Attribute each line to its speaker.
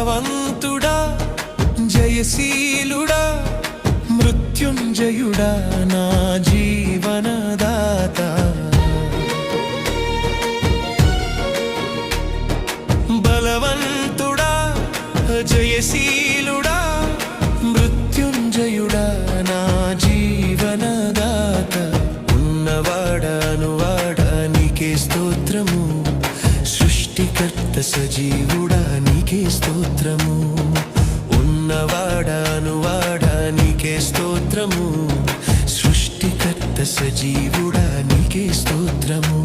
Speaker 1: బలవంతుడా జయశీలుడా మృత్యుంజయుడా నా జీవనదాత బలవంతుడా జయశీలుడా మృత్యుంజయుడా నా జీవనదాత ఉన్నవాడా నీకే స్తోత్రము సృష్టికర్త సజీవుడా నీకే స్తోత్రము ఉన్నవాడా నీకే స్తోత్రము సృష్టికర్త సజీవుడా నీకే స్తోత్రము